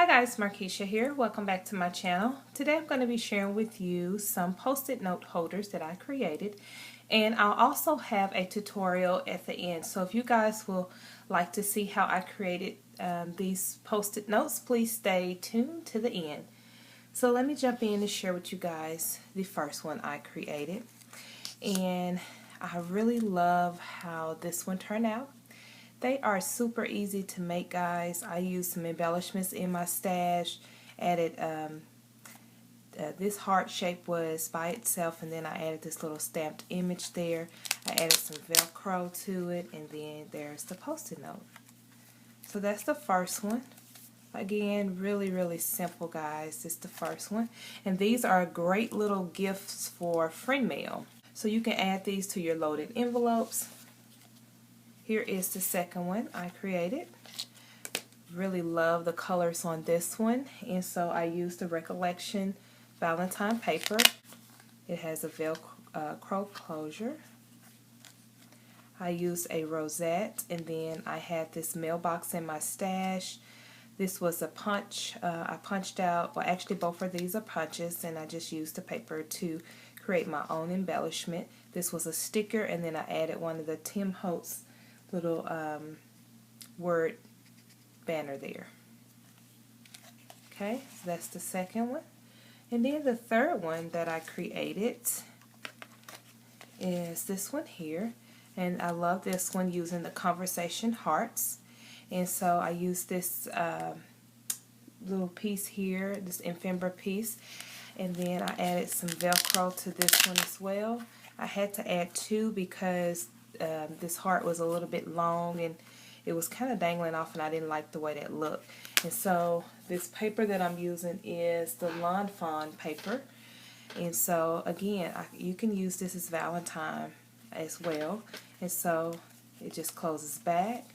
Hi guys, Markeisha here. Welcome back to my channel. Today I'm going to be sharing with you some post-it note holders that I created, and I'll also have a tutorial at the end. So if you guys will like to see how I created these post-it notes, please stay tuned to the end. So let me jump in and share with you guys the first one I created, and I really love how this one turned out. They are super easy to make, guys. I used some embellishments in my stash, added this heart shape was by itself, and then I added this little stamped image there. I added some Velcro to it, and then there's the post-it note. So that's the first one. Again, really simple, guys. This is the first one, and these are great little gifts for friend mail. So you can add these to your loaded envelopes. Here is the second one I created. Really love the colors on this one, and so I used the Recollection Valentine paper. It has a Velcro closure. I used a rosette, and then I had this mailbox in my stash. This was a punch. I punched out, well actually both of these are punches, and I just used the paper to create my own embellishment. This was a sticker, and then I added one of the Tim Holtz little word banner there. Okay, so that's the second one. And then the third one that I created is this one here. And I love this one using the conversation hearts. And so I used this little piece here, this ephemera piece. And then I added some Velcro to this one as well. I had to add two because this heart was a little bit long and it was kind of dangling off, and I didn't like the way that looked. And so this paper that I'm using is the Lawn Fawn paper. And so again, you can use this as Valentine as well. And so it just closes back.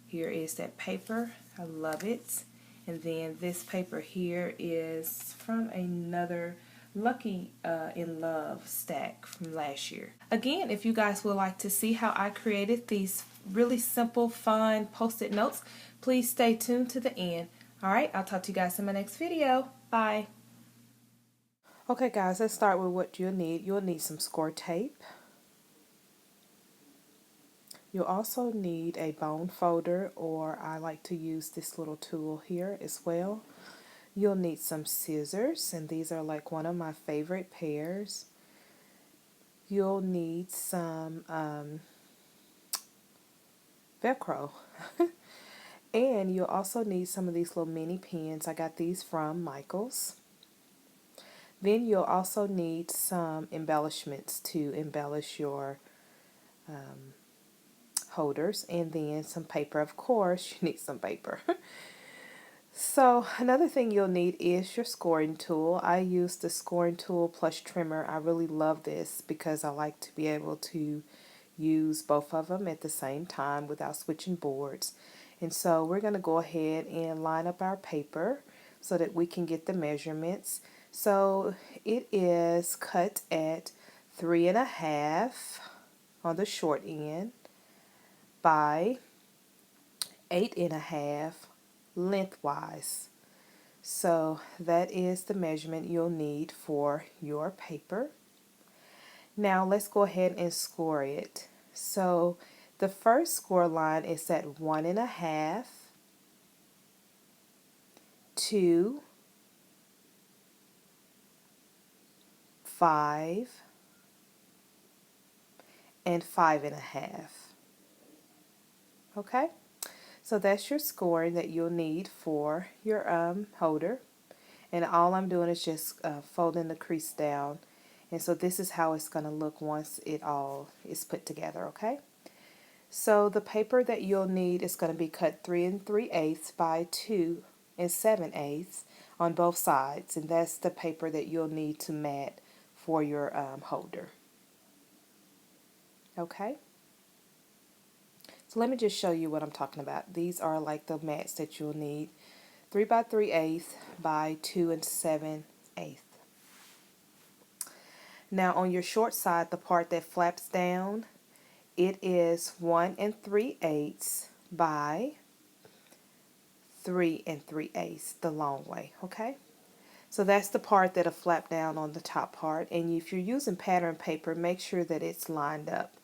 Here is that paper. I love it. And then this paper here is from another Lucky in Love stack from last year. Again, if you guys would like to see how I created these really simple, fun post-it notes, please stay tuned to the end. Alright, I'll talk to you guys in my next video. Bye. Okay guys, let's start with what you'll need. You'll need some score tape. You'll also need a bone folder, or I like to use this little tool here as well. You'll need some scissors, and these are like one of my favorite pairs. You'll need some Velcro. And you'll also need some of these little mini pens. I got these from Michael's. Then you'll also need some embellishments to embellish your holders, and then some paper. Of course, you need some paper. So another thing you'll need is your scoring tool. I use the scoring tool plus trimmer. I really love this because I like to be able to use both of them at the same time without switching boards. And so we're going to go ahead and line up our paper so that we can get the measurements. So it is cut at 3.5 on the short end by 8.5 lengthwise. So that is the measurement you'll need for your paper. Now let's go ahead and score it. So the first score line is at 1.5, 2, 5, and 5.5. Okay? So that's your scoring that you'll need for your holder. And all I'm doing is just folding the crease down. And so this is how it's going to look once it all is put together, okay? So the paper that you'll need is going to be cut 3 3/8 by 2 7/8 on both sides. And that's the paper that you'll need to mat for your holder. Okay? So let me just show you what I'm talking about. These are like the mats that you'll need. 3 3/8 by 2 7/8. Now on your short side, the part that flaps down, it is 1 3/8 by 3 3/8 the long way, okay? So that's the part that'll flap down on the top part. And if you're using pattern paper, make sure that it's lined up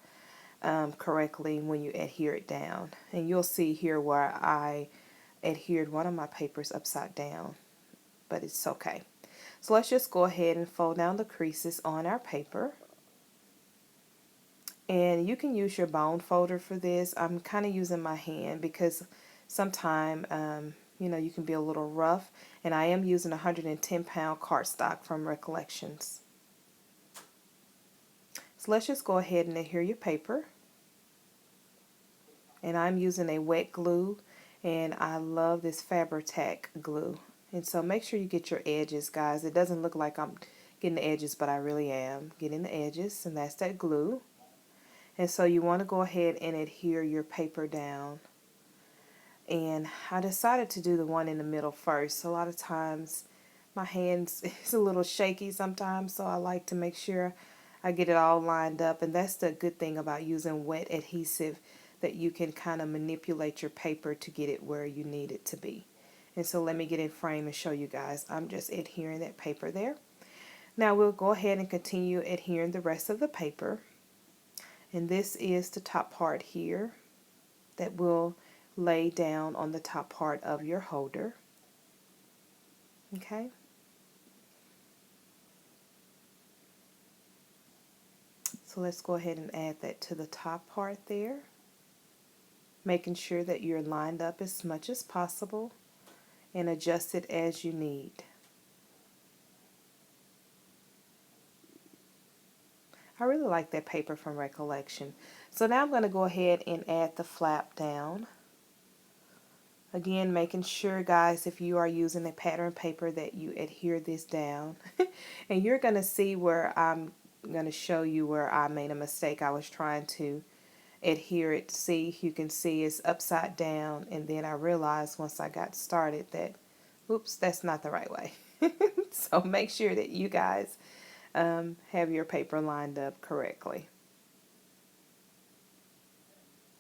correctly when you adhere it down. And you'll see here where I adhered one of my papers upside down, but it's okay. So let's just go ahead and fold down the creases on our paper. And you can use your bone folder for this. I'm kind of using my hand because sometimes, you can be a little rough. And I am using 110-pound cardstock from Recollections. So let's just go ahead and adhere your paper. And I'm using a wet glue. And I love this Fabri-Tac glue. And so make sure you get your edges, guys. It doesn't look like I'm getting the edges, but I really am getting the edges. And that's that glue. And so you want to go ahead and adhere your paper down. And I decided to do the one in the middle first. So a lot of times my hands is a little shaky sometimes, so I like to make sure I get it all lined up. And that's the good thing about using wet adhesive, that you can kind of manipulate your paper to get it where you need it to be. And so let me get in frame and show you guys. I'm just adhering that paper there. Now we'll go ahead and continue adhering the rest of the paper. And this is the top part here that will lay down on the top part of your holder. Okay. So let's go ahead and add that to the top part there. Making sure that you're lined up as much as possible and adjust it as you need. I really like that paper from Recollection. So now I'm going to go ahead and add the flap down. Again, making sure, guys, if you are using a pattern paper, that you adhere this down. And you're going to see where I'm going to show you where I made a mistake. I was trying to adhere it. See, you can see it's upside down. And then I realized once I got started that, oops, that's not the right way. So make sure that you guys have your paper lined up correctly.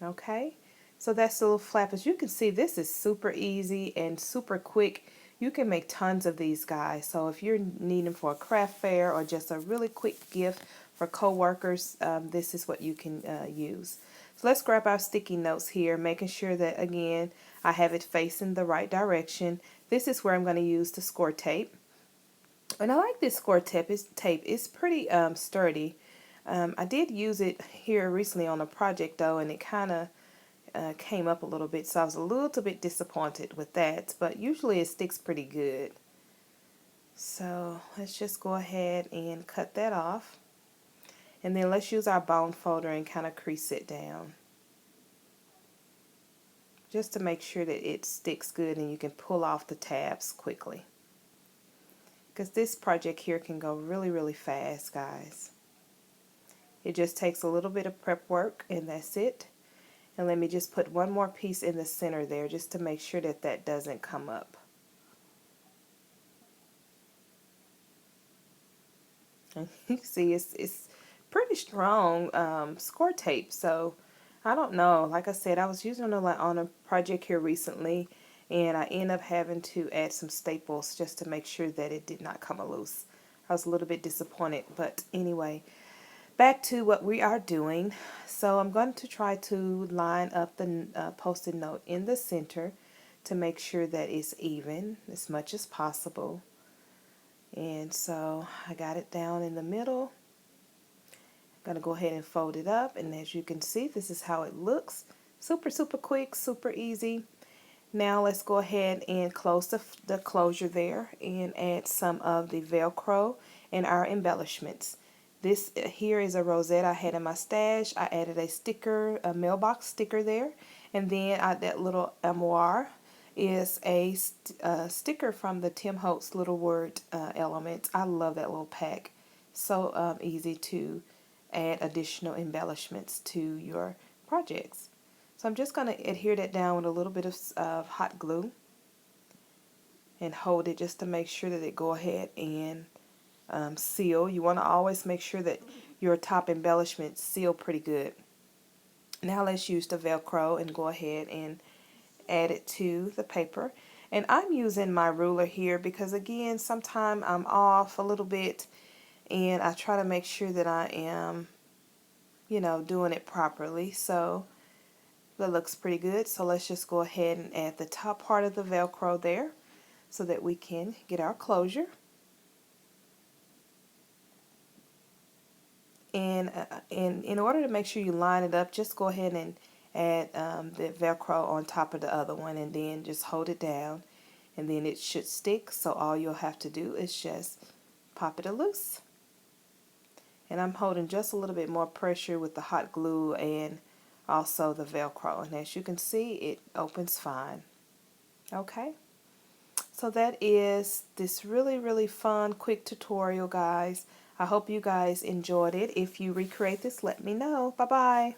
Okay, so that's the little flap. As you can see, this is super easy and super quick. You can make tons of these, guys. So if you're needing for a craft fair or just a really quick gift for co-workers, this is what you can use. So let's grab our sticky notes here, making sure that, again, I have it facing the right direction. This is where I'm going to use the score tape. And I like this score tape. It's pretty sturdy. I did use it here recently on a project, though, and it kind of came up a little bit, so I was a little bit disappointed with that, but usually it sticks pretty good. So let's just go ahead and cut that off. And then let's use our bone folder and kind of crease it down, just to make sure that it sticks good and you can pull off the tabs quickly. Because this project here can go really, really fast, guys. It just takes a little bit of prep work, and that's it. And let me just put one more piece in the center there, just to make sure that that doesn't come up. And you can see it's pretty strong score tape. So I don't know. Like I said, I was using it on a project here recently, and I ended up having to add some staples just to make sure that it did not come loose. I was a little bit disappointed, but anyway, back to what we are doing. So I'm going to try to line up the post-it note in the center to make sure that it's even as much as possible. And so I got it down in the middle. I'm going to go ahead and fold it up, and as you can see, this is how it looks. Super, super quick, super easy. Now let's go ahead and close the closure there and add some of the Velcro and our embellishments. This here is a rosette I had in my stash. I added a sticker, a mailbox sticker there, and then that little armoire is a sticker from the Tim Holtz Little Word Elements. I love that little pack. So easy to add additional embellishments to your projects. So I'm just going to adhere that down with a little bit of hot glue and hold it just to make sure that it go ahead and seal. You want to always make sure that your top embellishments seal pretty good. Now let's use the Velcro and go ahead and add it to the paper. And I'm using my ruler here because, again, sometimes I'm off a little bit, and I try to make sure that I am, you know, doing it properly. So that looks pretty good. So let's just go ahead and add the top part of the Velcro there so that we can get our closure. And in order to make sure you line it up, just go ahead and add the Velcro on top of the other one, and then just hold it down, and then it should stick. So all you'll have to do is just pop it loose. And I'm holding just a little bit more pressure with the hot glue and also the Velcro, and as you can see, it opens fine. Okay, so that is this really fun quick tutorial, guys. I hope you guys enjoyed it. If you recreate this, let me know. Bye bye.